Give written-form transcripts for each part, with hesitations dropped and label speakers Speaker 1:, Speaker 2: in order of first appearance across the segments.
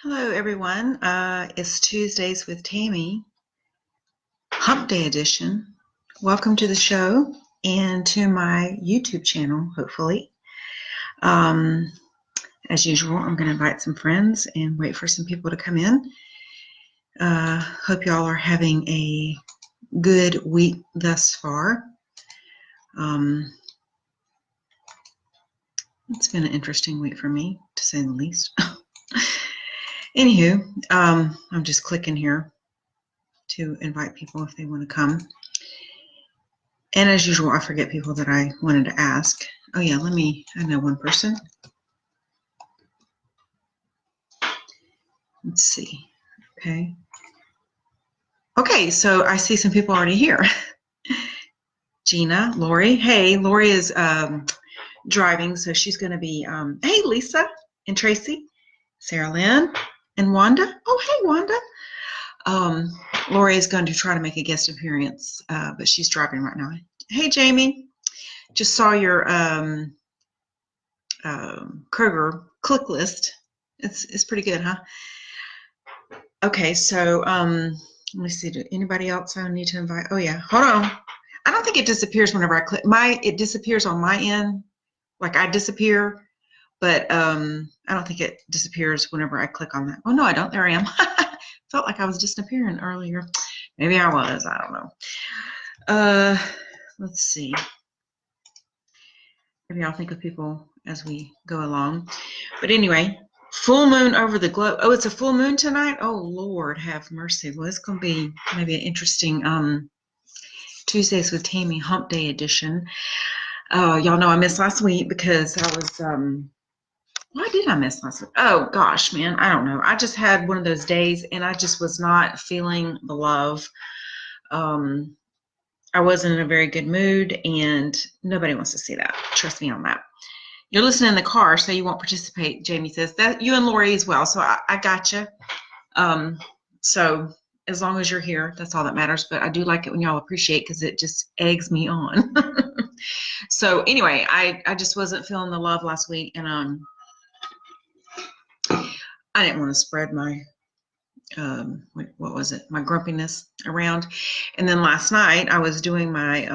Speaker 1: Hello, everyone. It's Tuesdays with Tammy, Hump Day edition. Welcome to the show and to my YouTube channel, hopefully. Um, as usual, I'm going to invite some friends and wait for some people to come in. Hope y'all are having a good week thus far. It's been an interesting week for me, to say the least. Anywho, I'm just clicking here to invite people if they want to come. And as usual, I forget people that I wanted to ask. Oh yeah, I know one person. Let's see. Okay, so I see some people already here. Gina, Lori. Hey, Lori is driving, so she's going to be, hey, Lisa and Tracy, Sarah Lynn, and Wanda. Oh, hey, Wanda. Lori is going to try to make a guest appearance, but she's driving right now. Hey, Jamie. Just saw your Kroger click list. It's pretty good, huh? Okay, so let me see. Do anybody else I need to invite? Oh yeah, hold on. I don't think it disappears whenever I click. It disappears on my end, like I disappear, but I don't think it disappears whenever I click on that. Oh no, I don't. There I am. Felt like I was disappearing earlier. Maybe I was. I don't know. Let's see. Maybe I'll think of people as we go along. But anyway, full moon over the globe. Oh, it's a full moon tonight? Oh, Lord, have mercy. Well, it's going to be maybe an interesting Tuesdays with Tammy Hump Day edition. Y'all know I missed last week because I was, why did I miss last week? Oh, gosh, man, I don't know. I just had one of those days, and I just was not feeling the love. I wasn't in a very good mood, and nobody wants to see that. Trust me on that. You're listening in the car, so you won't participate, Jamie says. That you and Lori as well, so I got you. So as long as you're here, that's all that matters. But I do like it when y'all appreciate because it just eggs me on. So anyway, I just wasn't feeling the love last week, and I didn't want to spread my what was it? My grumpiness around. And then last night I was doing my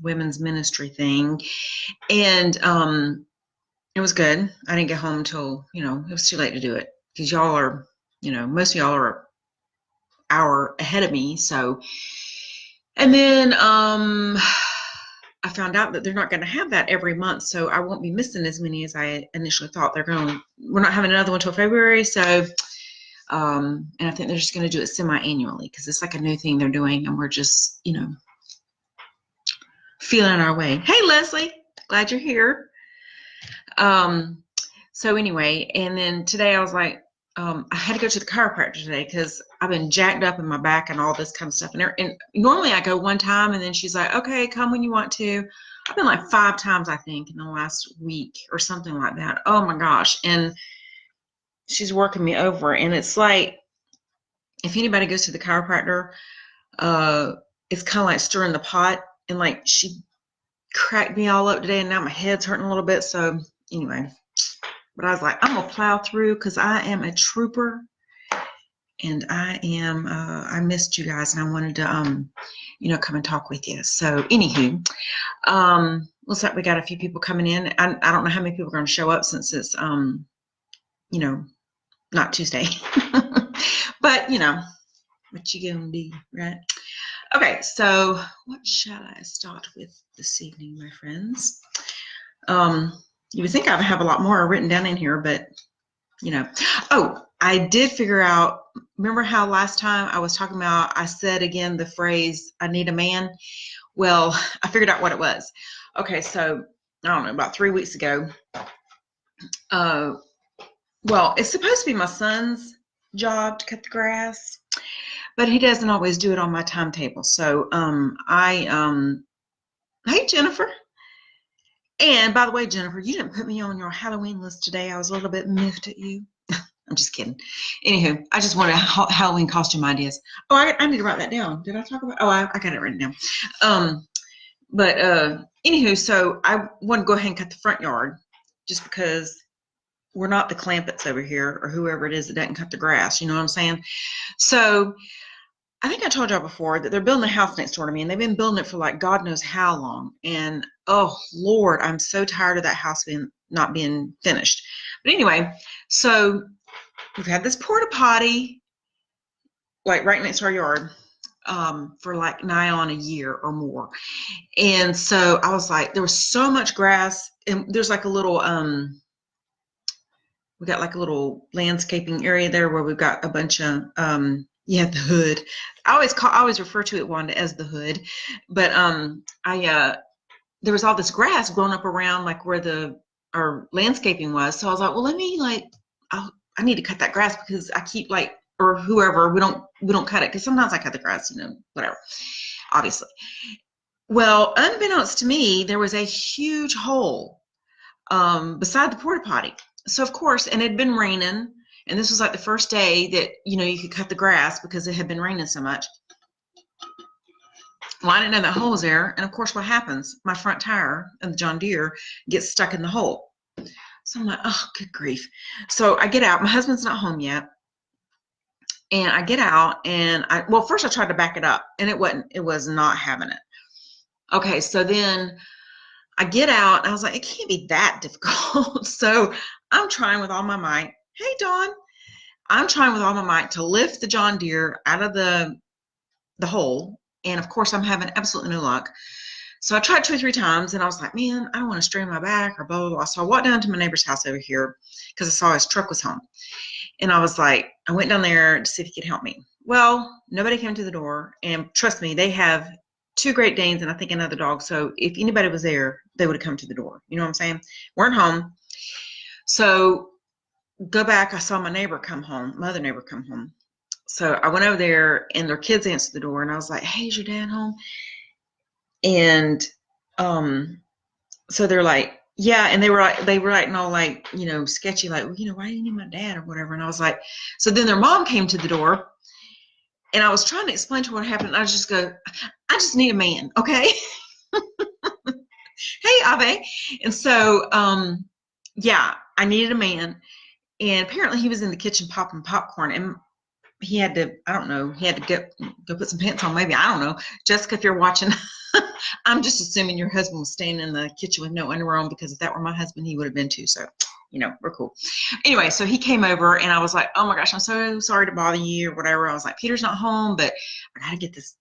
Speaker 1: women's ministry thing, and it was good. I didn't get home until, it was too late to do it because y'all are, most of y'all are an hour ahead of me. So, and then I found out that they're not going to have that every month. So I won't be missing as many as I initially thought. We're not having another one until February. So, and I think they're just going to do it semi-annually because it's like a new thing they're doing. And we're just, feeling our way. Hey, Leslie, glad you're here. So anyway, and then today I was like, I had to go to the chiropractor today because I've been jacked up in my back and all this kind of stuff. And normally I go one time and then she's like, okay, come when you want to. I've been like 5 times, I think, in the last week or something like that. Oh my gosh. And she's working me over. And it's like, if anybody goes to the chiropractor, it's kind of like stirring the pot. And like she cracked me all up today and now my head's hurting a little bit. So anyway. But I was like, I'm going to plow through because I am a trooper and I missed you guys and I wanted to, come and talk with you. So anywho, looks like we got a few people coming in. I don't know how many people are going to show up since it's, not Tuesday, but what you going to do, right? Okay. So what shall I start with this evening, my friends? You would think I would have a lot more written down in here, but, Oh, I did figure out, remember how last time I was talking about, I said again the phrase, I need a man? Well, I figured out what it was. Okay, so, I don't know, about 3 weeks ago, well, it's supposed to be my son's job to cut the grass, but he doesn't always do it on my timetable. So, hey, Jennifer. And by the way, Jennifer, you didn't put me on your Halloween list today. I was a little bit miffed at you. I'm just kidding. Anywho, I just wanted Halloween costume ideas. Oh, I need to write that down. Did I talk about? Oh, I got it written down. Anywho, so I want to go ahead and cut the front yard just because we're not the Clampetts over here or whoever it is that doesn't cut the grass. You know what I'm saying? So I think I told y'all before that they're building a house next door to me, and they've been building it for like God knows how long. And oh Lord, I'm so tired of that house not being finished. But anyway, so we've had this porta potty like right next to our yard for like nigh on a year or more. And so I was like, there was so much grass, and there's like a little we got like a little landscaping area there where we've got a bunch of the hood. I always refer to it, Wanda, as the hood. But there was all this grass growing up around like where our landscaping was. So I was like, well, let me I need to cut that grass because I keep like, or whoever, we don't cut it because sometimes I cut the grass, whatever, obviously. Well, unbeknownst to me, there was a huge hole beside the porta potty. So of course, and it had been raining, and this was like the first day that you could cut the grass because it had been raining so much. Well, I didn't know that hole was there, and of course, what happens? My front tire of the John Deere gets stuck in the hole. So I'm like, oh, good grief. So I get out. My husband's not home yet. And I get out, and first I tried to back it up, and it was not having it. Okay, so then I get out, and I was like, it can't be that difficult. So I'm trying with all my might. Hey, Dawn. I'm trying with all my might to lift the John Deere out of the hole. And of course, I'm having absolutely no luck. So I tried 2 or 3 times, and I was like, man, I don't want to strain my back or blah, blah, blah. So I walked down to my neighbor's house over here because I saw his truck was home. And I was like, I went down there to see if he could help me. Well, nobody came to the door. And trust me, they have 2 Great Danes and I think another dog. So if anybody was there, they would have come to the door. You know what I'm saying? Weren't home. So go back. I saw my neighbor come home, my other neighbor come home. So I went over there, and their kids answered the door, and I was like, hey, is your dad home? And so they're like, yeah. And they were acting all like, sketchy, like, well, why do you need my dad or whatever? And I was like, so then their mom came to the door, and I was trying to explain to her what happened. And I just go, I just need a man. Okay. Hey, Ave. And so, I needed a man. And apparently he was in the kitchen popping popcorn, and he had to, I don't know, he had to go put some pants on, maybe. I don't know. Jessica, if you're watching, I'm just assuming your husband was staying in the kitchen with no underwear on, because if that were my husband, he would have been too. So, we're cool. Anyway, so he came over, and I was like, oh my gosh, I'm so sorry to bother you or whatever. I was like, Peter's not home, but I got to get this,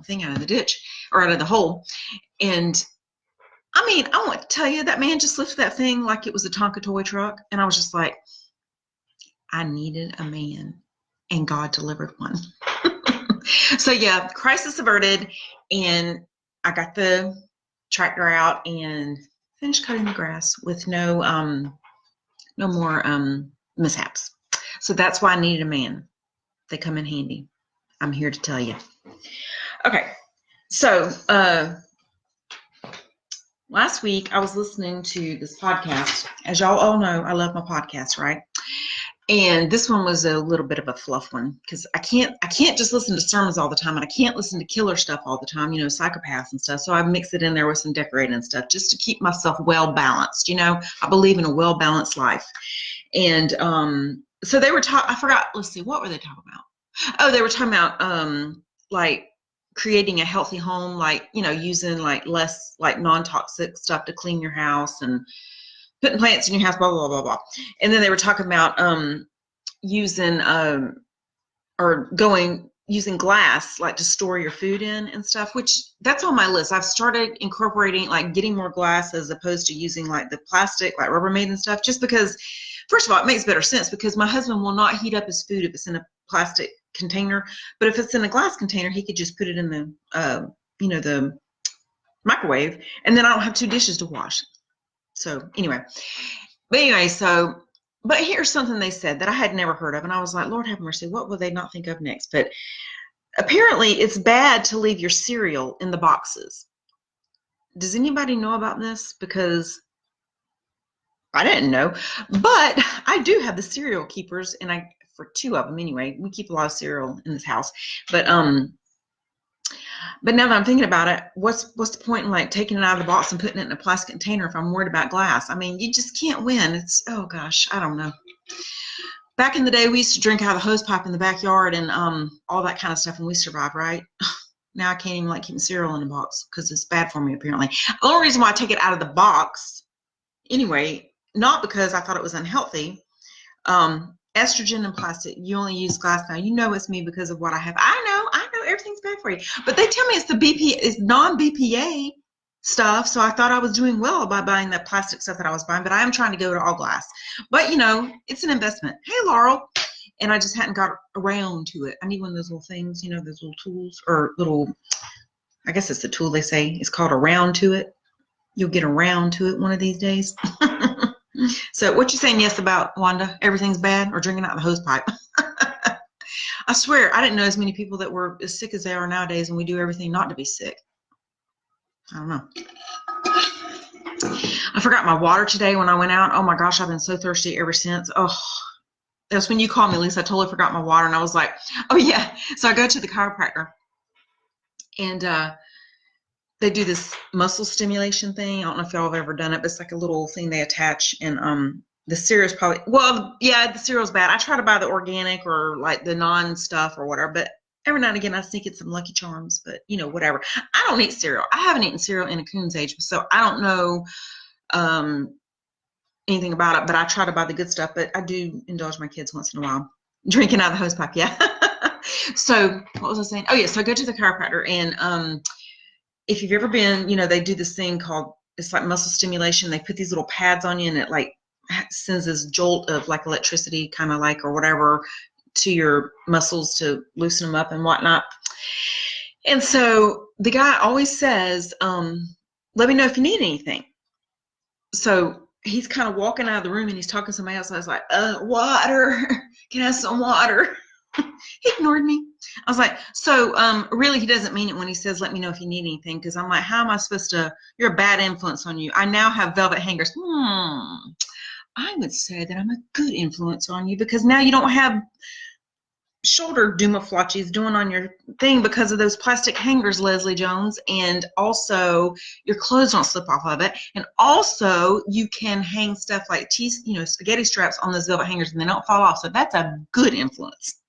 Speaker 1: thing out of the ditch or out of the hole. And I mean, I want to tell you, that man just lifted that thing like it was a Tonka toy truck. And I was just like, I needed a man, and God delivered one. So yeah, crisis averted, and I got the tractor out and finished cutting the grass with no more mishaps. So that's why I needed a man. They come in handy. I'm here to tell you. Okay, so last week I was listening to this podcast. As y'all all know, I love my podcasts, right? And this one was a little bit of a fluff one, because I can't just listen to sermons all the time, and I can't listen to killer stuff all the time, psychopaths and stuff. So I mix it in there with some decorating and stuff just to keep myself well balanced. I believe in a well balanced life. And so they were I forgot. Let's see, what were they talking about? Oh, they were talking about like creating a healthy home, like using like less like non-toxic stuff to clean your house, and putting plants in your house, blah, blah, blah, blah. And then they were talking about using glass, like to store your food in and stuff, which that's on my list. I've started incorporating like getting more glass as opposed to using like the plastic, like Rubbermaid and stuff, just because, first of all, it makes better sense, because my husband will not heat up his food if it's in a plastic container. But if it's in a glass container, he could just put it in the microwave, and then I don't have 2 dishes to wash. So but here's something they said that I had never heard of, and I was like, Lord have mercy, what will they not think of next? But apparently it's bad to leave your cereal in the boxes. Does anybody know about this? Because I didn't know, but I do have the cereal keepers, and for 2 of them anyway. We keep a lot of cereal in this house, but But now that I'm thinking about it, what's the point in like taking it out of the box and putting it in a plastic container if I'm worried about glass? I mean, you just can't win. It's, oh gosh, I don't know. Back in the day, we used to drink out of the hose pipe in the backyard and all that kind of stuff, and we survived, right? Now I can't even like keeping cereal in a box because it's bad for me apparently. The only reason why I take it out of the box, anyway, not because I thought it was unhealthy. Estrogen and plastic, you only use glass now. You know it's me because of what I have. I know everything's bad for you. But they tell me it's the it's non-BPA stuff, so I thought I was doing well by buying that plastic stuff that I was buying, but I am trying to go to all glass. But, you know, it's an investment. Hey, Laurel. And I just hadn't got around to it. I need one of those little things, you know, those little tools or little, I guess it's the tool they say. It's called around to it. You'll get around to it one of these days. So what you saying yes about, Wanda? Everything's bad or drinking out of the hose pipe? I swear, I didn't know as many people that were as sick as they are nowadays, and we do everything not to be sick. I don't know. I forgot my water today when I went out. Oh my gosh, I've been so thirsty ever since. Oh, that's when you called me, Lisa. I totally forgot my water, and I was like, oh yeah. So I go to the chiropractor, and they do this muscle stimulation thing. I don't know if y'all have ever done it, but it's like a little thing they attach, and the cereal's probably, well, yeah, the cereal's bad. I try to buy the organic or like the non-stuff or whatever, but every now and again I sneak in some Lucky Charms, but you know, whatever. I don't eat cereal. I haven't eaten cereal in a coon's age, so I don't know anything about it, but I try to buy the good stuff, but I do indulge my kids once in a while. Drinking out of the hose pipe, yeah. So what was I saying? Oh yeah, so I go to the chiropractor, and if you've ever been, you know, they do this thing called, it's like muscle stimulation. They put these little pads on you, and it like sends this jolt of like electricity, kind of like, or whatever, to your muscles to loosen them up and whatnot. And so the guy always says, let me know if you need anything. So he's kind of walking out of the room and he's talking to somebody else. And I was like, water. Can I have some water? He ignored me. I was like, so really he doesn't mean it when he says, let me know if you need anything. Because I'm like, how am I supposed to, you're a bad influence on you. I now have velvet hangers. I would say that I'm a good influence on you because now you don't have shoulder doomaflotches doing on your thing because of those plastic hangers, Leslie Jones, and also your clothes don't slip off of it, and also you can hang stuff like cheese, you know, spaghetti straps on those velvet hangers and they don't fall off, so that's a good influence.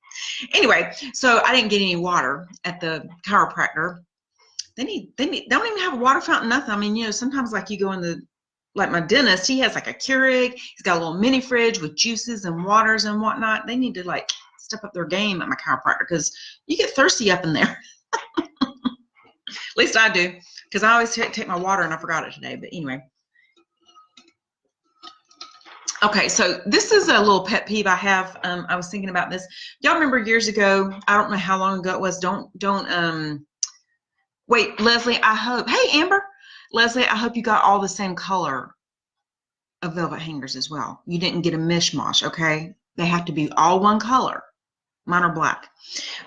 Speaker 1: Anyway, so I didn't get any water at the chiropractor. They don't even have a water fountain, nothing. I mean, you know, sometimes like you go in the, like my dentist, he has like a Keurig, he's got a little mini fridge with juices and waters and whatnot. They need to like step up their game at my chiropractor because you get thirsty up in there. At least I do, because I always take my water and I forgot it today. But anyway. Okay, so this is a little pet peeve I have. I was thinking about this. Y'all remember years ago, I don't know how long ago it was, wait, Leslie, I hope, hey, Amber. Leslie, I hope you got all the same color of velvet hangers as well. You didn't get a mishmash, okay? They have to be all one color. Mine are black.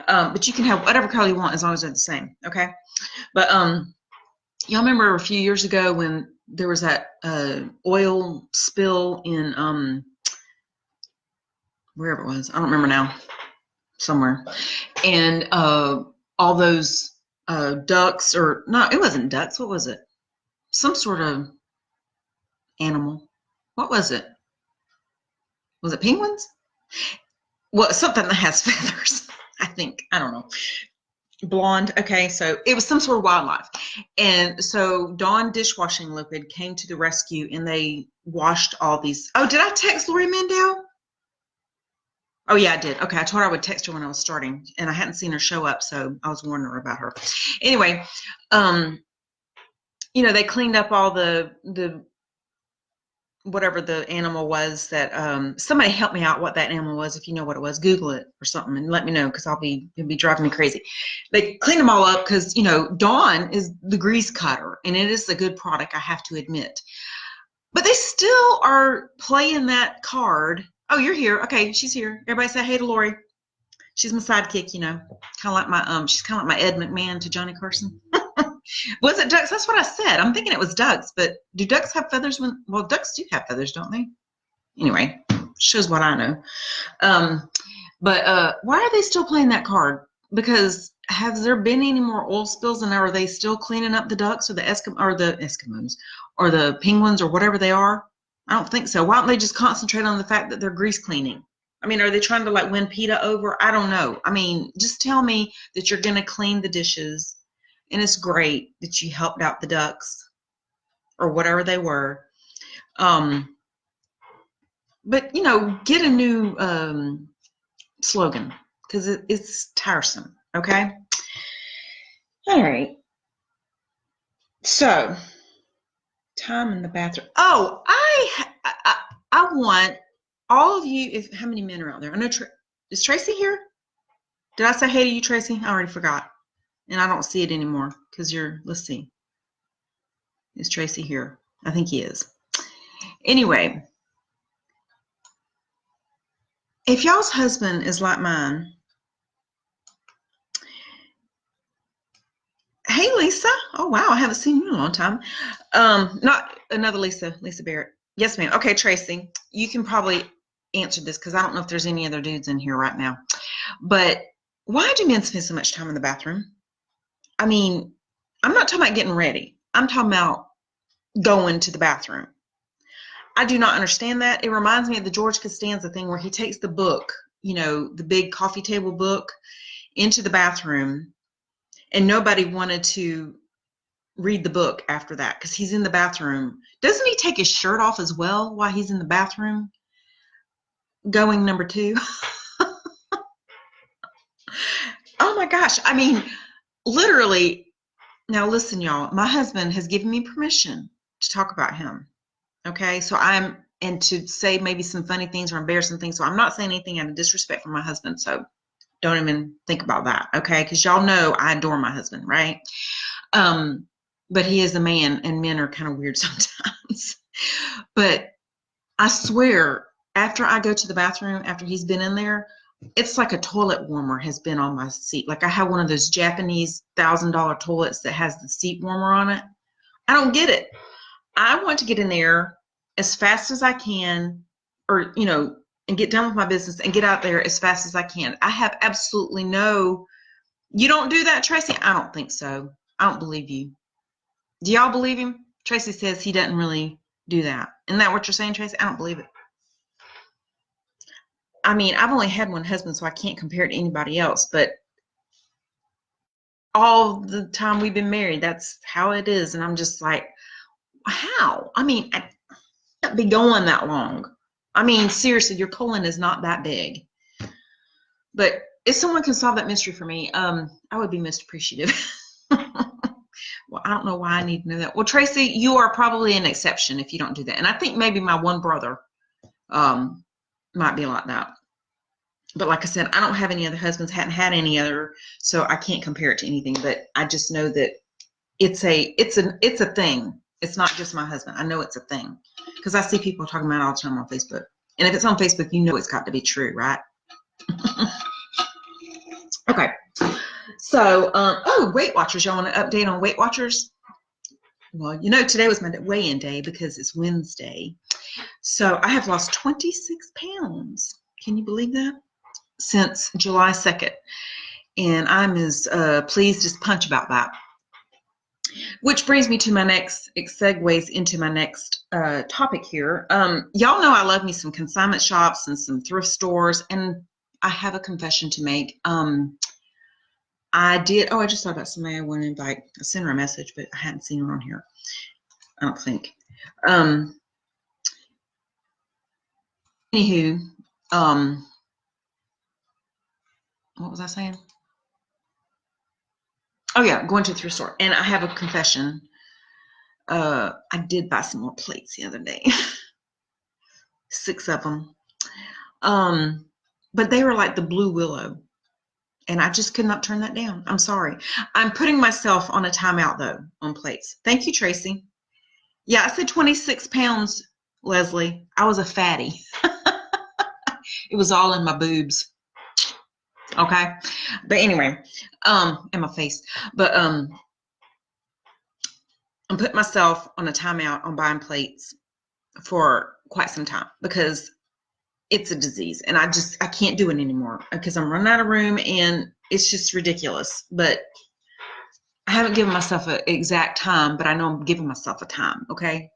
Speaker 1: But you can have whatever color you want as long as they're the same, okay? But y'all remember a few years ago when there was that oil spill in wherever it was, I don't remember now, somewhere, and all those ducks, or no, it wasn't ducks, what was it? Some sort of animal. What was it? Was it penguins? Well, something that has feathers, I think. I don't know. Blonde. Okay, so it was some sort of wildlife. And so Dawn dishwashing liquid came to the rescue and they washed all these. Oh, did I text Lori Mandel? Oh yeah, I did. Okay, I told her I would text her when I was starting, and I hadn't seen her show up, so I was warning her about her. Anyway, you know, they cleaned up all the whatever the animal was that somebody help me out what that animal was. If you know what it was, Google it or something and let me know, because it'll be driving me crazy. They cleaned them all up because, you know, Dawn is the grease cutter and it is a good product, I have to admit, but they still are playing that card. Oh, you're here. Okay, she's here. Everybody say hey to Lori. She's my sidekick, you know, kind of like my she's kind of like my Ed McMahon to Johnny Carson. Was it ducks? That's what I said. I'm thinking it was ducks, but do ducks have feathers well, ducks do have feathers, don't they? Anyway, shows what I know. But why are they still playing that card? Because Has there been any more oil spills, and are they still cleaning up the ducks or the Eskimos or the penguins or whatever they are? I don't think so. Why don't they just concentrate on the fact that they're grease cleaning? I mean, are they trying to like win PETA over? I don't know. I mean, just tell me that you're going to clean the dishes, and it's great that you helped out the ducks or whatever they were. But, you know, get a new slogan, because it's tiresome. Okay. All right. So, time in the bathroom. Oh, I want all of you. If how many men are out there? I know. Is Tracy here? Did I say hey to you, Tracy? I already forgot, and I don't see it anymore because you're. Let's see. Is Tracy here? I think he is. Anyway, if y'all's husband is like mine. Hey, Lisa. Oh, wow. I haven't seen you in a long time. Not another Lisa Barrett. Yes, ma'am. Okay, Tracy, you can probably answer this because I don't know if there's any other dudes in here right now. But why do men spend so much time in the bathroom? I mean, I'm not talking about getting ready. I'm talking about going to the bathroom. I do not understand that. It reminds me of the George Costanza thing where he takes the book, you know, the big coffee table book, into the bathroom, and nobody wanted to read the book after that because he's in the bathroom. Doesn't he take his shirt off as well while he's in the bathroom? Going number 2. Oh my gosh. I mean, literally. Now listen, y'all, my husband has given me permission to talk about him. Okay. So and to say maybe some funny things or embarrassing things. So I'm not saying anything out of disrespect for my husband. So don't even think about that. Okay. Because y'all know I adore my husband, right? But he is a man, and men are kind of weird sometimes. But I swear, after I go to the bathroom, after he's been in there, it's like a toilet warmer has been on my seat. Like I have one of those Japanese $1,000 toilets that has the seat warmer on it. I don't get it. I want to get in there as fast as I can, or, you know, and get done with my business and get out there as fast as I can. I have absolutely no, you don't do that, Tracy? I don't think so. I don't believe you. Do y'all believe him? Tracy says he doesn't really do that. Isn't that what you're saying, Tracy? I don't believe it. I mean, I've only had one husband, so I can't compare it to anybody else, but all the time we've been married, that's how it is. And I'm just like, how? I mean, I can't be going that long. I mean, seriously, your colon is not that big. But if someone can solve that mystery for me, I would be most appreciative. Well, I don't know why I need to know that. Well, Tracy, you are probably an exception if you don't do that. And I think maybe my one brother might be like that. But like I said, I don't have any other husbands, hadn't had any other, so I can't compare it to anything. But I just know that it's a thing. It's not just my husband. I know it's a thing because I see people talking about it all the time on Facebook. And if it's on Facebook, you know it's got to be true, right? Okay. So, Weight Watchers. Y'all want to update on Weight Watchers? Well, you know, today was my weigh-in day because it's Wednesday. So I have lost 26 pounds. Can you believe that? Since July 2nd. And I'm as pleased as punch about that. Which brings me to my next, it segues into my next topic here. Y'all know I love me some consignment shops and some thrift stores, and I have a confession to make. I just thought about somebody I want to invite. I sent her a message, but I hadn't seen her on here. I don't think. Anywho, what was I saying? Oh yeah, going to the thrift store. And I have a confession. I did buy some more plates the other day. 6 of them. But they were like the blue willow. And I just could not turn that down. I'm sorry. I'm putting myself on a timeout, though, on plates. Thank you, Tracy. Yeah, I said 26 pounds, Leslie. I was a fatty. It was all in my boobs. Okay? But anyway, in my face. But I'm putting myself on a timeout on buying plates for quite some time because it's a disease. And I can't do it anymore because I'm running out of room and It's just ridiculous. But I haven't given myself an exact time, but I know I'm giving myself a time, okay?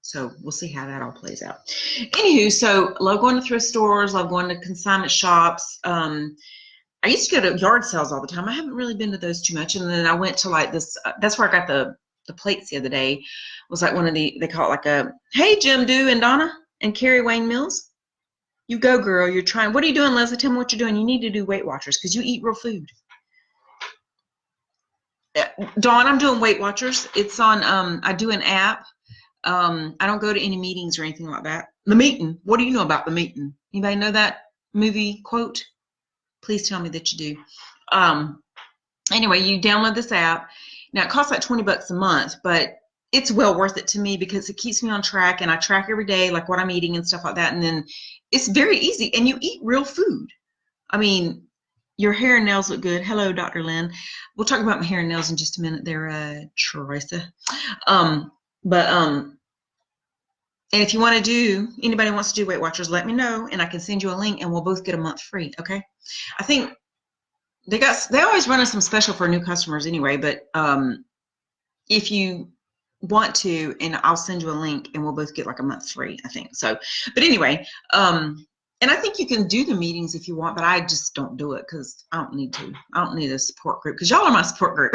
Speaker 1: So we'll see how that all plays out. Anywho, so love going to thrift stores, love going to consignment shops. I used to go to yard sales all the time. I haven't really been to those too much. And then I went to like this, that's where I got the plates the other day. It was like one of the, they call it like a, hey, Jim Do and Donna and Carrie Wayne Mills. You go, girl. You're trying. What are you doing, Leslie? Tell me what you're doing. You need to do Weight Watchers because you eat real food. Dawn, I'm doing Weight Watchers. It's on, I do an app. I don't go to any meetings or anything like that. The Meeting. What do you know about The Meeting? Anybody know that movie quote? Please tell me that you do. Anyway, you download this app. Now it costs like $20 a month, but it's well worth it to me because it keeps me on track and I track every day like what I'm eating and stuff like that. And then it's very easy and you eat real food. I mean, your hair and nails look good. Hello, Dr. Lynn. We'll talk about my hair and nails in just a minute there, Teresa. And if you want to do, anybody wants to do Weight Watchers, let me know and I can send you a link and we'll both get a month free, okay? I think they always run us some special for new customers anyway, but if you want to, and I'll send you a link and we'll both get like a month free, I think. So, but anyway, and I think you can do the meetings if you want, but I just don't do it because I don't need to. I don't need a support group because y'all are my support group.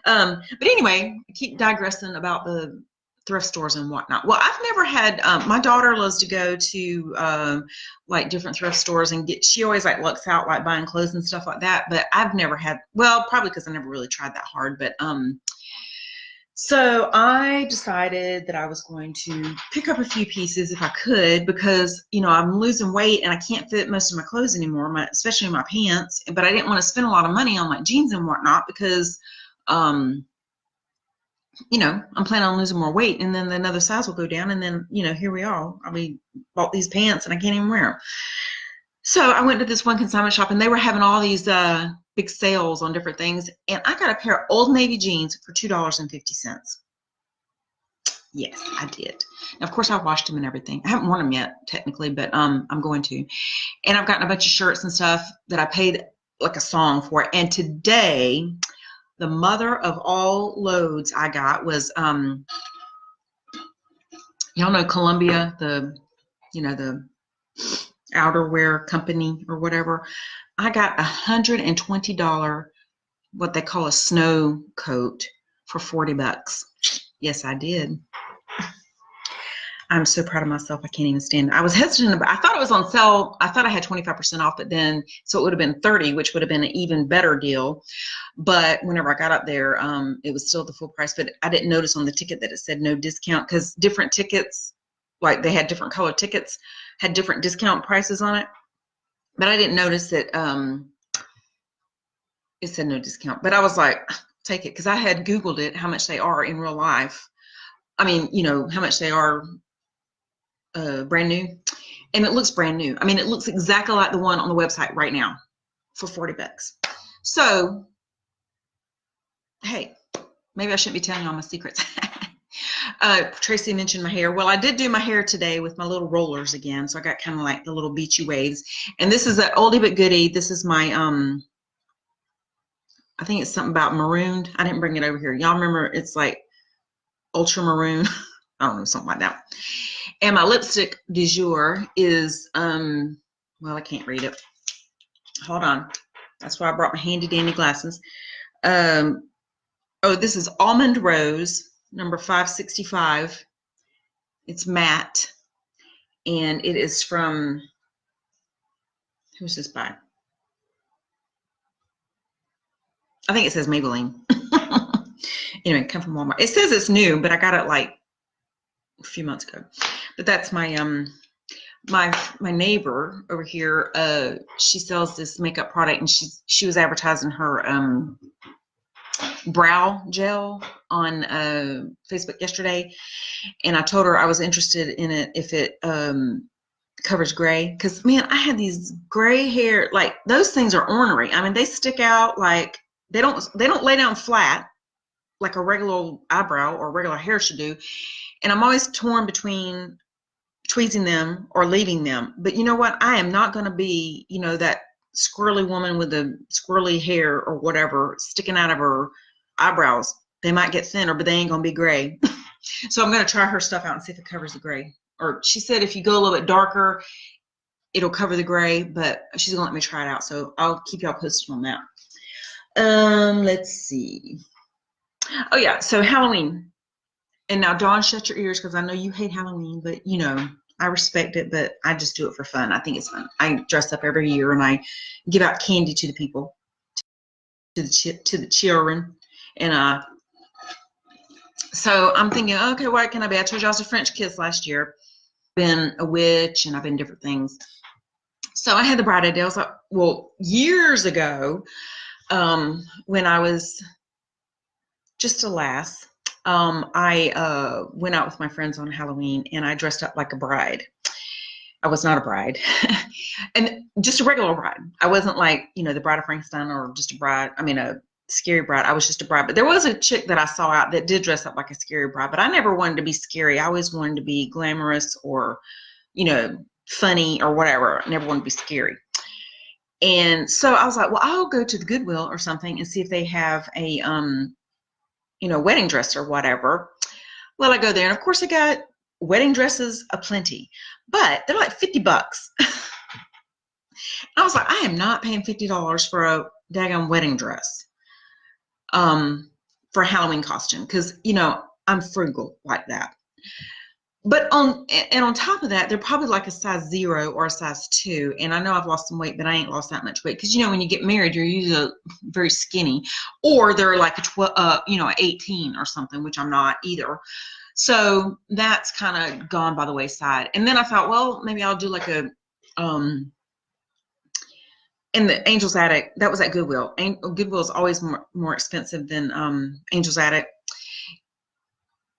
Speaker 1: But anyway, I keep digressing about the thrift stores and whatnot. Well, I've never had, my daughter loves to go to like different thrift stores and she always like looks out like buying clothes and stuff like that. But I've never had, well, probably because I never really tried that hard. But so I decided that I was going to pick up a few pieces if I could because, you know, I'm losing weight and I can't fit most of my clothes anymore, especially my pants. But I didn't want to spend a lot of money on like jeans and whatnot because, you know, I'm planning on losing more weight and then another size will go down and then, you know, here we are. Bought these pants and I can't even wear them. So I went to this one consignment shop and they were having all these big sales on different things. And I got a pair of Old Navy jeans for $2.50. Yes, I did. Now, of course, I washed them and everything. I haven't worn them yet, technically, but I'm going to. And I've gotten a bunch of shirts and stuff that I paid like a song for. And today, the mother of all loads I got was, y'all know Columbia, the outerwear company or whatever. I got $120, what they call a snow coat for $40. Yes, I did. I'm so proud of myself. I can't even stand it. I was hesitant. I thought it was on sale. I thought I had 25% off, but then, so it would have been 30, which would have been an even better deal. But whenever I got up there, it was still the full price, but I didn't notice on the ticket that it said no discount because different tickets, like they had different color tickets, had different discount prices on it. But I didn't notice that it said no discount. But I was like, take it, because I had Googled it, how much they are in real life. I mean, you know, how much they are brand new. And it looks brand new. I mean, it looks exactly like the one on the website right now for $40. So, hey, maybe I shouldn't be telling you all my secrets. Tracy mentioned my hair. Well, I did do my hair today with my little rollers again. So I got kind of like the little beachy waves. And this is an oldie but goodie. This is my, I think it's something about marooned. I didn't bring it over here. Y'all remember it's like ultramaroon. I don't know, something like that. And my lipstick du jour is, well, I can't read it. Hold on. That's why I brought my handy dandy glasses. Oh, this is Almond Rose, number 565. It's matte. And it is from, who's this by? I think it says Maybelline. Anyway, come from Walmart. It says it's new, but I got it like a few months ago. But that's my my neighbor over here. She sells this makeup product, and she was advertising her brow gel on Facebook yesterday, and I told her I was interested in it if it covers gray, because man, I had these gray hair, like those things are ornery. I mean, they stick out like they don't lay down flat like a regular eyebrow or regular hair should do. And I'm always torn between tweezing them or leaving them. But you know what? I am not going to be, you know, that squirrely woman with the squirrely hair or whatever sticking out of her eyebrows. They might get thinner, but they ain't gonna be gray. So I'm gonna try her stuff out and see if it covers the gray. Or she said if you go a little bit darker, it'll cover the gray, but she's gonna let me try it out. So I'll keep y'all posted on that. Let's see. Oh yeah, so Halloween. And now Dawn, shut your ears because I know you hate Halloween, but you know, I respect it, but I just do it for fun. I think it's fun. I dress up every year and I give out candy to the people, to the children. And so I'm thinking, okay, what can I be? I told you I was a French kiss last year. Been a witch and I've been different things. So I had the bright idea. I was like, well, years ago, when I was just a lass, I went out with my friends on Halloween and I dressed up like a bride. I was not a bride, and just a regular bride. I wasn't like, you know, the Bride of Frankenstein or just a bride. I mean, a scary bride. I was just a bride. But there was a chick that I saw out that did dress up like a scary bride, but I never wanted to be scary. I always wanted to be glamorous or, you know, funny or whatever. I never wanted to be scary. And so I was like, well, I'll go to the Goodwill or something and see if they have a, you know, wedding dress or whatever. Well, I go there, and of course I got wedding dresses aplenty, but they're like $50. I was like, I am not paying $50 for a daggone wedding dress, for a Halloween costume, because, you know, I'm frugal like that. But on top of that, they're probably like a size 0 or a size 2. And I know I've lost some weight, but I ain't lost that much weight. Because, you know, when you get married, you're usually very skinny, or they're like a 18 or something, which I'm not either. So that's kind of gone by the wayside. And then I thought, well, maybe I'll do like a, in the Angel's Attic, that was at Goodwill. Goodwill is always more expensive than Angel's Attic.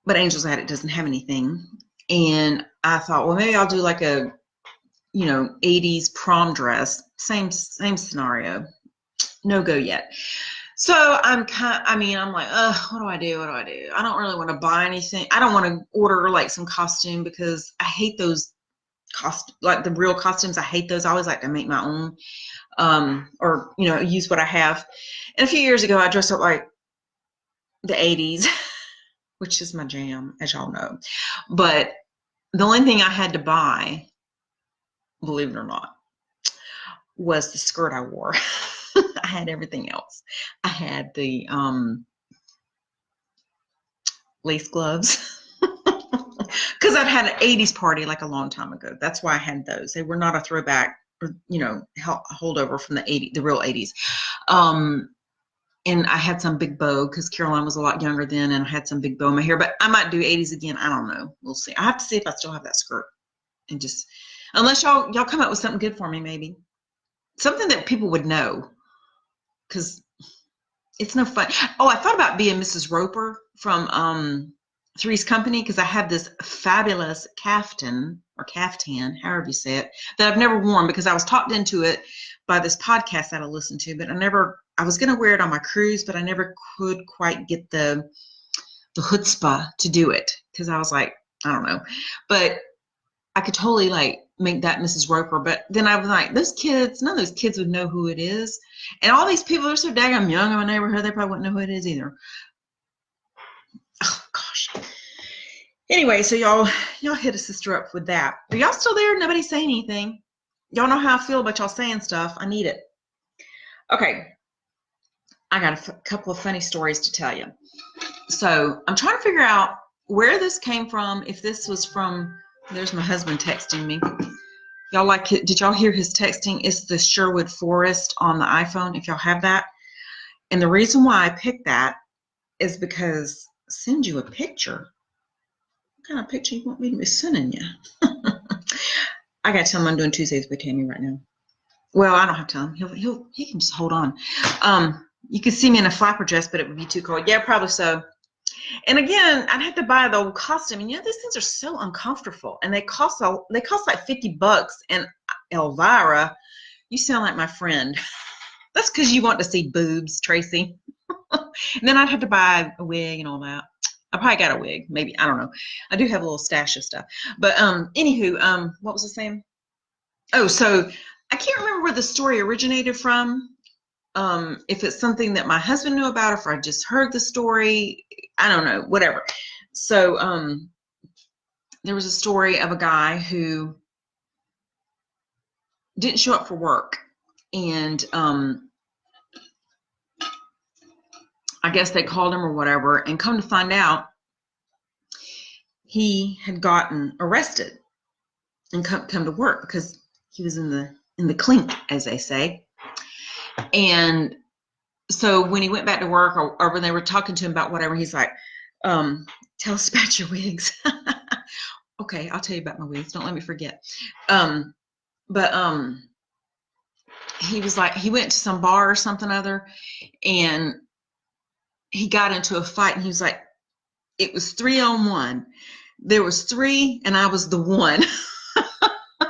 Speaker 1: But Angel's Attic doesn't have anything. And I thought, well, maybe I'll do like a, you know, 80s prom dress. Same scenario. No go yet. So I'm like, what do I do? What do I do? I don't really want to buy anything. I don't want to order like some costume because I hate those like the real costumes. I hate those. I always like to make my own, or, you know, use what I have. And a few years ago, I dressed up like the 80s, which is my jam, as y'all know. But the only thing I had to buy, believe it or not, was the skirt I wore. I had everything else. I had the lace gloves because I'd had an 80s party like a long time ago. That's why I had those. They were not a throwback or, you know, holdover from the real 80s. And I had some big bow because Caroline was a lot younger then, and I had some big bow in my hair. But I might do 80s again. I don't know. We'll see. I have to see if I still have that skirt. And just, unless y'all come up with something good for me, maybe. Something that people would know. Because it's no fun. Oh, I thought about being Mrs. Roper from Three's Company, because I have this fabulous caftan, however you say it, that I've never worn because I was talked into it by this podcast that I listened to, but I was going to wear it on my cruise, but I never could quite get the chutzpah to do it because I was like, I don't know. But I could totally like make that Mrs. Roper, but then I was like, none of those kids would know who it is. And all these people are so daggone young in my neighborhood, they probably wouldn't know who it is either. Oh, gosh. Anyway, so y'all hit a sister up with that. Are y'all still there? Nobody saying anything. Y'all know how I feel about y'all saying stuff. I need it. Okay. I got a couple of funny stories to tell you. So I'm trying to figure out where this came from. If this was from, there's my husband texting me. Y'all like it? Did y'all hear his texting? It's the Sherwood Forest on the iPhone, if y'all have that. And the reason why I picked that is because send you a picture. What kind of picture you want me to be sending you? I got to tell him I'm doing Tuesdays with Tammy right now. Well, I don't have to tell him. He can just hold on. You could see me in a flapper dress, but it would be too cold. Yeah, probably so. And again, I'd have to buy the old costume. And you know, these things are so uncomfortable, and they cost like $50. And Elvira, you sound like my friend. That's because you want to see boobs, Tracy. And then I'd have to buy a wig and all that. I probably got a wig, maybe. I don't know. I do have a little stash of stuff. But anywho, what was I saying? Oh, so I can't remember where the story originated from. If it's something that my husband knew about, or if I just heard the story, I don't know, whatever. So there was a story of a guy who didn't show up for work, and I guess they called him or whatever, and come to find out, he had gotten arrested and come to work because he was in the clink, as they say. And so when he went back to work, or when they were talking to him about whatever, he's like, tell us about your wigs. Okay, I'll tell you about my wigs. Don't let me forget. But he was like, he went to some bar or something other, and he got into a fight, and he was like, it was 3-on-1. There was 3, and I was the one.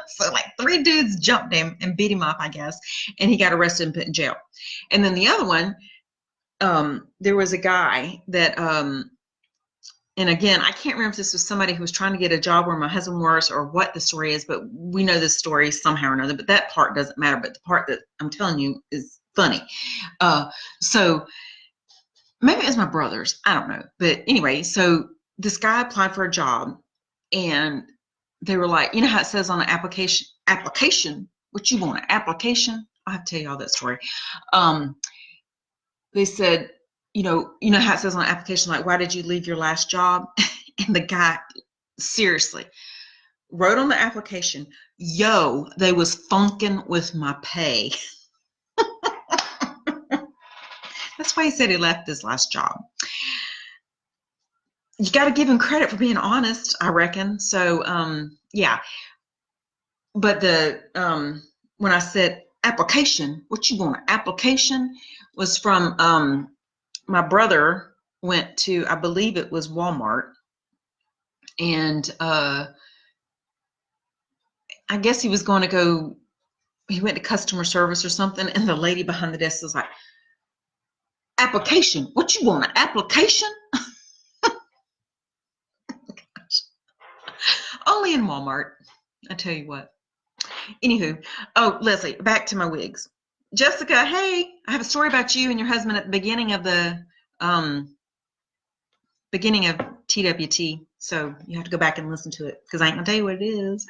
Speaker 1: So like 3 dudes jumped him and beat him up, I guess, and he got arrested and put in jail. And then the other one, there was a guy that, and again, I can't remember if this was somebody who was trying to get a job where my husband works or what the story is, but we know this story somehow or another, but that part doesn't matter. But the part that I'm telling you is funny. So maybe it was my brother's, I don't know. But anyway, so this guy applied for a job, and they were like, you know how it says on the application, what you want, an application? I'll have to tell you all that story. They said, you know how it says on the application, like, why did you leave your last job? And the guy, seriously, wrote on the application, yo, they was funking with my pay. That's why he said he left his last job. You got to give him credit for being honest, I reckon. So, yeah. But when I said application, what you want, an application, was from my brother went to, I believe it was Walmart, and I guess he was going to go, he went to customer service or something, and the lady behind the desk was like, application, what you want, an application? Only in Walmart, I tell you what. Anywho, oh, Leslie, back to my wigs. Jessica, hey, I have a story about you and your husband at the beginning of TWT. So you have to go back and listen to it, because I ain't gonna tell you what it is.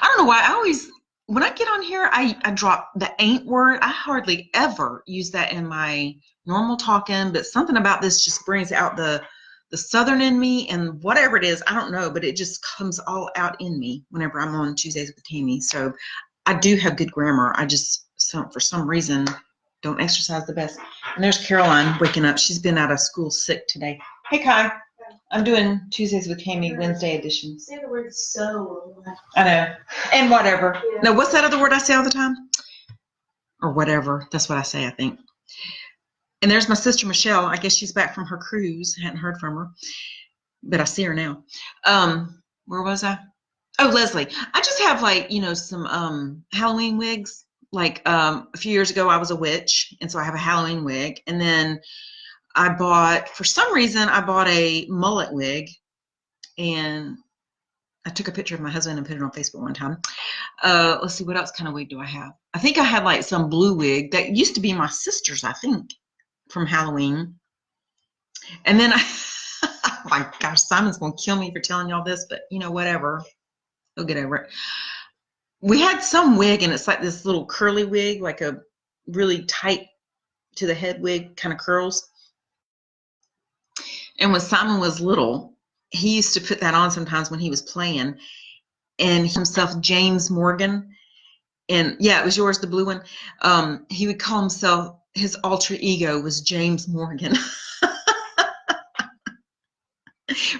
Speaker 1: I don't know why I always, when I get on here, I drop the ain't word. I hardly ever use that in my normal talking, but something about this just brings out the Southern in me, and whatever it is, I don't know, but it just comes all out in me whenever I'm on Tuesdays with Tammy. So I do have good grammar. I just, for some reason, don't exercise the best. And there's Caroline waking up. She's been out of school sick today. Hey, Kai. I'm doing Tuesdays with Tammy, Wednesday edition.
Speaker 2: Say the word so.
Speaker 1: I know. And whatever.
Speaker 2: Yeah.
Speaker 1: No, what's that other word I say all the time? Or whatever. That's what I say, I think. And there's my sister, Michelle. I guess she's back from her cruise. I hadn't heard from her, but I see her now. Where was I? Oh, Leslie. I just have, like, some Halloween wigs. Like a few years ago, I was a witch, and so I have a Halloween wig. And then for some reason, I bought a mullet wig, and I took a picture of my husband and put it on Facebook one time. Let's see, what else kind of wig do I have? I think I had like some blue wig that used to be my sister's, I think, from Halloween. And then oh my gosh, Simon's gonna kill me for telling y'all this, but whatever. He'll get over it. We had some wig, and it's like this little curly wig, like a really tight to the head wig, kind of curls. And when Simon was little, he used to put that on sometimes when he was playing, and himself James Morgan. And yeah, it was yours, the blue one. He would call himself, his alter ego was James Morgan.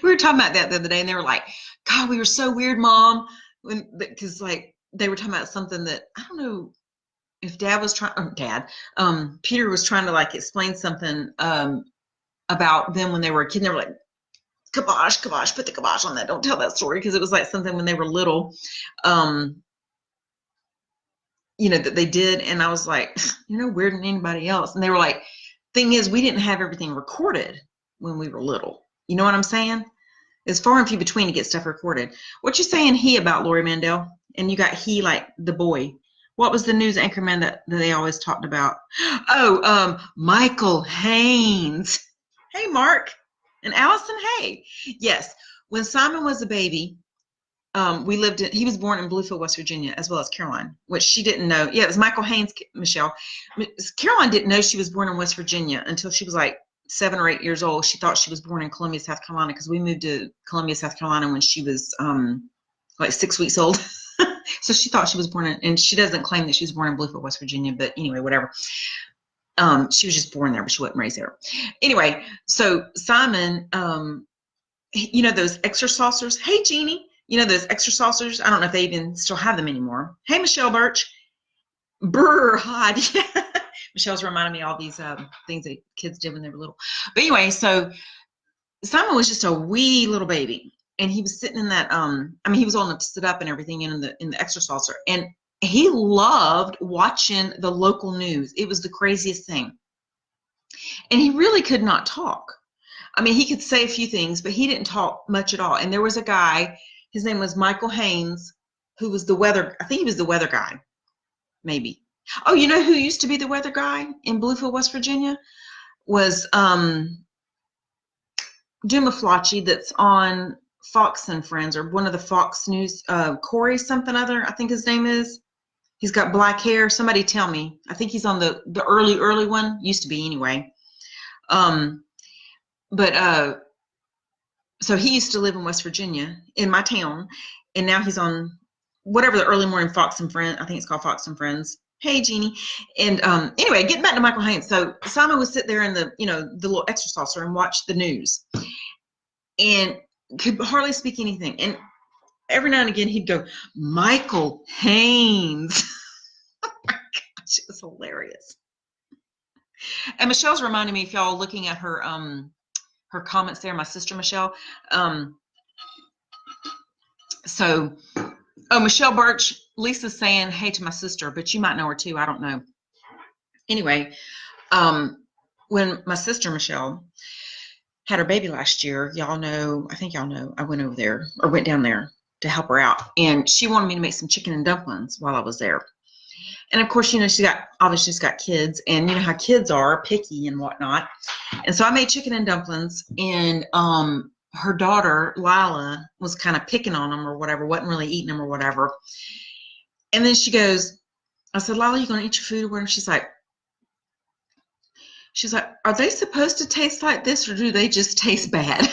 Speaker 1: We were talking about that the other day, and they were like, God, we were so weird, Mom. Because like they were talking about something that, I don't know if Peter was trying to like explain something about them when they were a kid. And they were like, kibosh, put the kibosh on that. Don't tell that story, because it was like something when they were little, that they did. And I was like, you're no weirder than anybody else. And they were like, thing is, we didn't have everything recorded when we were little. You know what I'm saying? It's far and few between to get stuff recorded. What you saying he about Lori Mandel? And you got he like the boy. What was the news anchorman that they always talked about? Oh, Michael Haynes. Hey, Mark. And Allison, hey. Yes, when Simon was a baby, he was born in Bluefield, West Virginia, as well as Caroline, which she didn't know. Yeah, it was Michael Haynes, Michelle. Caroline didn't know she was born in West Virginia until she was like 7 or 8 years old. She thought she was born in Columbia, South Carolina, because we moved to Columbia, South Carolina when she was like 6 weeks old. So she thought she was born in, and she doesn't claim that she was born in Bluefield, West Virginia, but anyway, whatever. She was just born there, but she wasn't raised there. Anyway, so Simon, you know those extra saucers? Hey, Jeannie. You know those extra saucers? I don't know if they even still have them anymore. Hey, Michelle Birch. Brr, hot. Michelle's reminding me of all these things that kids did when they were little. But anyway, so Simon was just a wee little baby. And he was sitting in that, he was old enough to sit up and everything in the extra saucer. And he loved watching the local news. It was the craziest thing. And he really could not talk. I mean, he could say a few things, but he didn't talk much at all. And there was a guy, his name was Michael Haynes, who was I think he was the weather guy, maybe. Oh, you know who used to be the weather guy in Bluefield, West Virginia? Was Jim Aflachi, that's on Fox and Friends, or one of the Fox News, Corey something other, I think his name is. He's got black hair. Somebody tell me. I think he's on the early one. Used to be anyway. So he used to live in West Virginia, in my town, and now he's on whatever the early morning Fox and Friends. I think it's called Fox and Friends. Hey, Jeannie. And anyway, getting back to Michael Haynes. So Simon would sit there in the little extra saucer and watch the news, and could hardly speak anything. And every now and again, he'd go, Michael Haynes. Oh my gosh, it was hilarious. And Michelle's reminding me, if y'all looking at her comments there, my sister Michelle. Michelle Birch, Lisa's saying hey to my sister, but you might know her too. I don't know. Anyway, when my sister Michelle had her baby last year, I think y'all know, I went over there, or went down there to help her out. And she wanted me to make some chicken and dumplings while I was there. And of course, she's got kids, and you know how kids are, picky and whatnot. And so I made chicken and dumplings, and her daughter, Lila, was kind of picking on them or whatever, wasn't really eating them or whatever. And then she goes, I said, Lila, you going to eat your food or whatever? She's like, are they supposed to taste like this, or do they just taste bad?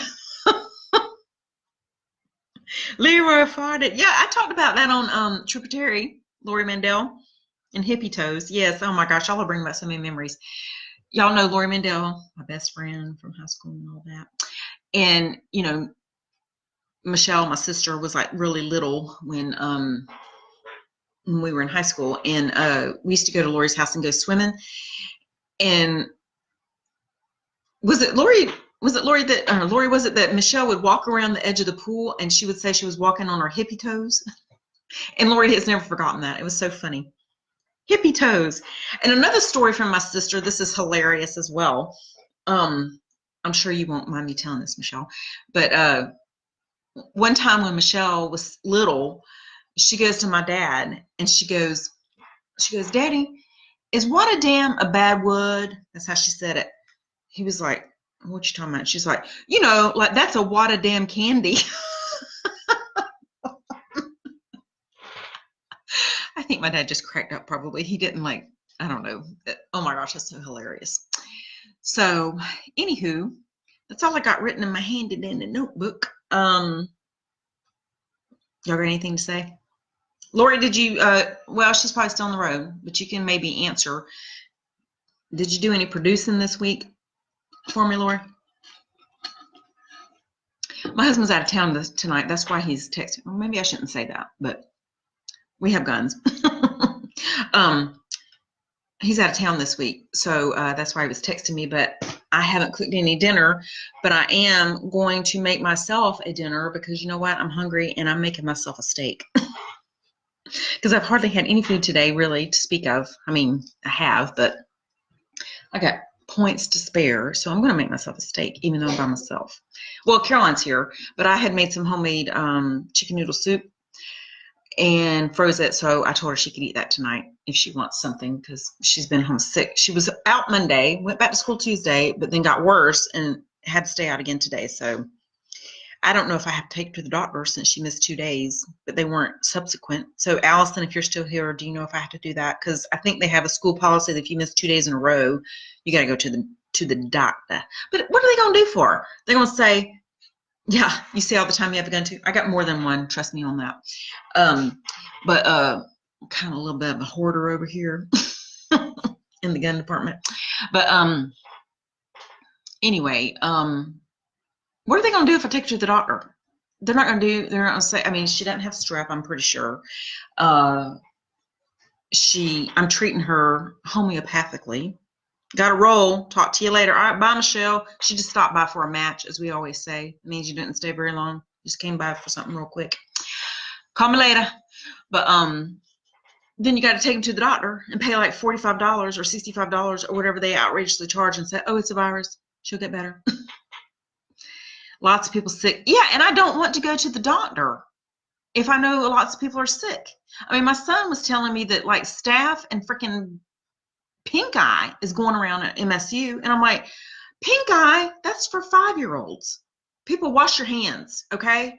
Speaker 1: Leroy farted. Yeah, I talked about that on Trooper Terry, Lori Mandel, and Hippie Toes. Yes, oh my gosh, y'all are bringing back so many memories. Y'all know Lori Mandel, my best friend from high school and all that. And, Michelle, my sister, was like really little when we were in high school. And we used to go to Lori's house and go swimming. And was it Lori that Michelle would walk around the edge of the pool and she would say she was walking on her hippie toes? And Lori has never forgotten that. It was so funny. Hippie toes. And another story from my sister, this is hilarious as well. I'm sure you won't mind me telling this, Michelle. But one time when Michelle was little, she goes to my dad and she goes, Daddy, is what a damn a bad word? That's how she said it. He was like, what you talking about? She's like, like that's a what a damn candy. I think my dad just cracked up probably. He didn't I don't know. Oh my gosh, that's so hilarious. So, anywho, that's all I got written in my handy dandy notebook. Y'all got anything to say? Lori, did you, well, she's probably still on the road, but you can maybe answer. Did you do any producing this week for me, Lori? My husband's out of town tonight. That's why he's texting. Well, maybe I shouldn't say that, but we have guns. He's out of town this week, so that's why he was texting me, but I haven't cooked any dinner, but I am going to make myself a dinner because you know what? I'm hungry and I'm making myself a steak because I've hardly had any food today really to speak of. I mean, I have, but I got points to spare, so I'm going to make myself a steak even though I'm by myself. Well, Caroline's here, but I had made some homemade chicken noodle soup and froze it, so I told her she could eat that tonight. if she wants something, because she's been home sick. She was out Monday, went back to school Tuesday, but then got worse and had to stay out again today. So I don't know if I have to take her to the doctor since she missed 2 days, but they weren't subsequent. So Allison, if you're still here, do you know if I have to do that? Because I think they have a school policy that if you miss 2 days in a row, you got to go to the doctor. But what are they going to do for her? They're going to say, yeah, you see all the time you have a gun too. I got more than one, trust me on that. But kind of a little bit of a hoarder over here in the gun department. But anyway, what are they going to do if I take her to the doctor? They're not going to say, I mean, she doesn't have strep, I'm pretty sure. I'm treating her homeopathically. Got to roll. Talk to you later. All right, bye, Michelle. She just stopped by for a match, as we always say. It means you didn't stay very long. Just came by for something real quick. Call me later. But then you got to take them to the doctor and pay like $45 or $65 or whatever they outrageously charge and say, oh, it's a virus. She'll get better. Lots of people sick. Yeah, and I don't want to go to the doctor if I know lots of people are sick. I mean, my son was telling me that like staph and freaking pink eye is going around at MSU. And I'm like, pink eye, that's for 5-year-olds. People, wash your hands, okay?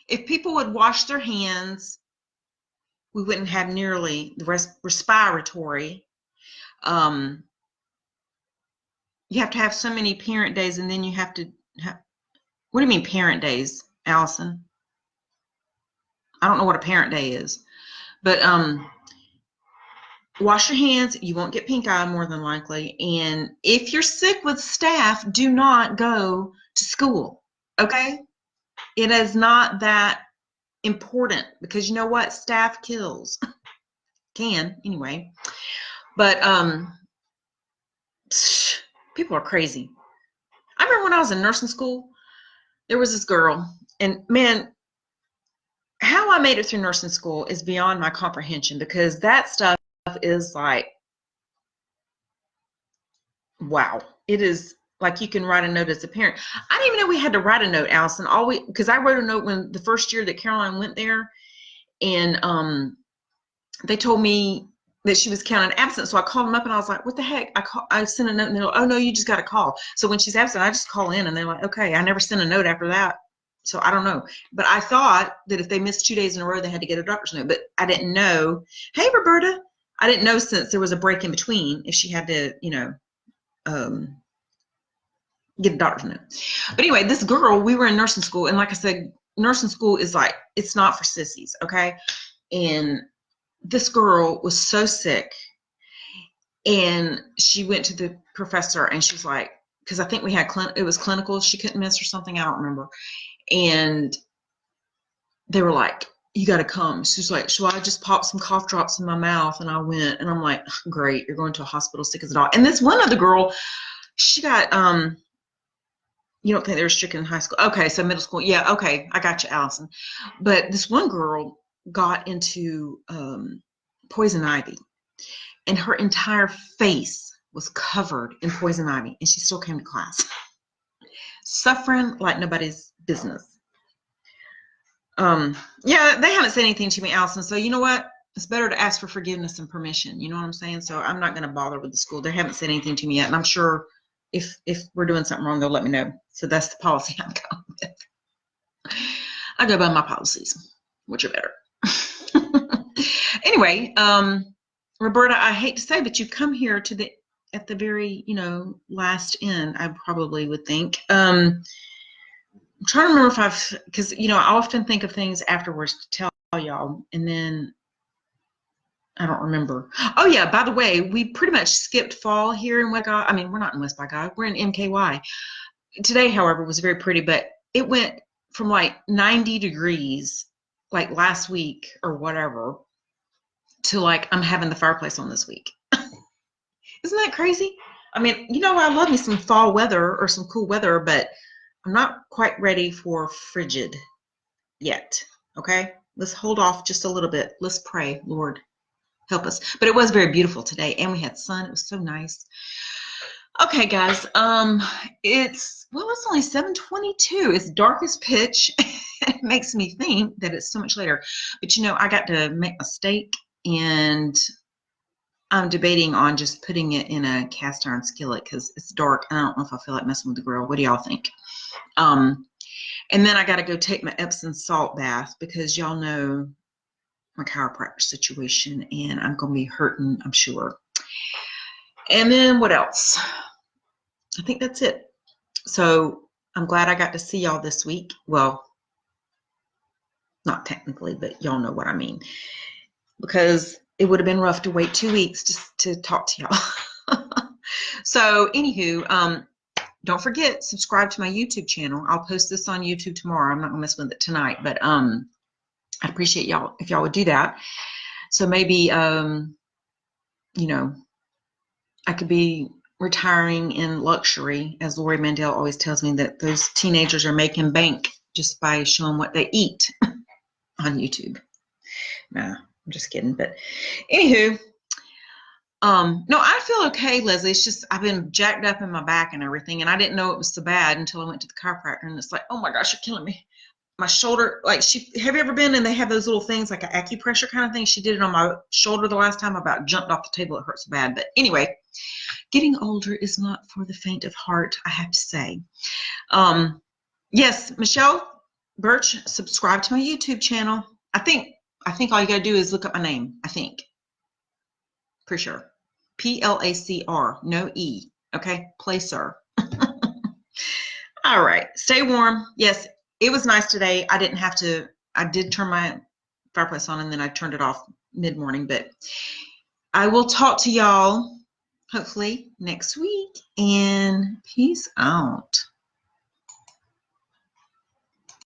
Speaker 1: If people would wash their hands, we wouldn't have nearly the respiratory. You have to have so many parent days, and then you have to have, what do you mean parent days, Allison? I don't know what a parent day is. But wash your hands. You won't get pink eye more than likely. And if you're sick with staph, do not go to school, okay? It is not that important because you know what? Staph kills. Can, anyway. But people are crazy. I remember when I was in nursing school, there was this girl, and man, how I made it through nursing school is beyond my comprehension because that stuff is like, wow. It is like you can write a note as a parent. I didn't even know we had to write a note, Allison. Because I wrote a note when the first year that Caroline went there, and they told me that she was counting absent. So I called them up and I was like, what the heck? I sent a note and they're like, oh no, you just got to call. So when she's absent, I just call in and they're like, okay, I never sent a note after that. So I don't know. But I thought that if they missed 2 days in a row, they had to get a doctor's note. But I didn't know. Hey, Roberta. I didn't know since there was a break in between if she had to, get a doctor's note. But anyway, this girl, we were in nursing school. And like I said, nursing school is like, it's not for sissies. Okay. And this girl was so sick, and she went to the professor and she's like, because I think we had it was clinical, she couldn't miss or something, I don't remember. And they were like, you got to come. She's like, should I just pop some cough drops in my mouth? And I went, and I'm like, great, you're going to a hospital sick as a dog. And this one other girl, she got you don't think they were strict in high school? Okay, so middle school. Yeah, okay, I got you, Allison. But this one girl got into poison ivy, and her entire face was covered in poison ivy, and she still came to class, suffering like nobody's business. Yeah, they haven't said anything to me, Allison. So you know what? It's better to ask for forgiveness and permission. You know what I'm saying? So I'm not going to bother with the school. They haven't said anything to me yet, and I'm sure if we're doing something wrong, they'll let me know. So that's the policy I'm going with. I go by my policies, which are better. Anyway, Roberta, I hate to say, but you come here at the very, last end, I probably would think. I'm trying to remember because, I often think of things afterwards to tell y'all, and then I don't remember. Oh, yeah, by the way, we pretty much skipped fall here in West Guy. I mean, we're not in West by God. We're in MKY. Today, however, was very pretty, but it went from like 90 degrees like last week or whatever to like I'm having the fireplace on this week. Isn't that crazy? I mean, I love me some fall weather or some cool weather, but I'm not quite ready for frigid yet. Okay? Let's hold off just a little bit. Let's pray, Lord, help us. But it was very beautiful today, and we had sun. It was so nice. Okay, guys. It's only 7:22. It's dark as pitch. It makes me think that it's so much later. But I got to make my steak and I'm debating on just putting it in a cast iron skillet because it's dark and I don't know if I feel like messing with the grill. What do y'all think? And then I got to go take my Epsom salt bath because y'all know my chiropractor situation and I'm going to be hurting, I'm sure. And then what else? I think that's it. So I'm glad I got to see y'all this week. Well, not technically, but y'all know what I mean. Because it would have been rough to wait 2 weeks just to talk to y'all. So anywho, don't forget, subscribe to my YouTube channel. I'll post this on YouTube tomorrow. I'm not gonna mess with it tonight, but I'd appreciate y'all if y'all would do that. So maybe you know, I could be retiring in luxury, as Lori Mandel always tells me that those teenagers are making bank just by showing what they eat on YouTube. Nah, I'm just kidding. But anywho, no, I feel okay, Leslie. It's just I've been jacked up in my back and everything, and I didn't know it was so bad until I went to the chiropractor, and it's like, oh my gosh, you're killing me. My shoulder, like have you ever been and they have those little things like an acupressure kind of thing? She did it on my shoulder the last time. I about jumped off the table. It hurts bad. But anyway, getting older is not for the faint of heart, I have to say. Yes, Michelle Birch, subscribe to my YouTube channel. I think all you gotta do is look up my name. I think, for sure. Placr, no E. Okay, Placer. All right, stay warm. Yes, it was nice today. I didn't have to. I did turn my fireplace on and then I turned it off mid-morning. But I will talk to y'all hopefully next week. And peace out.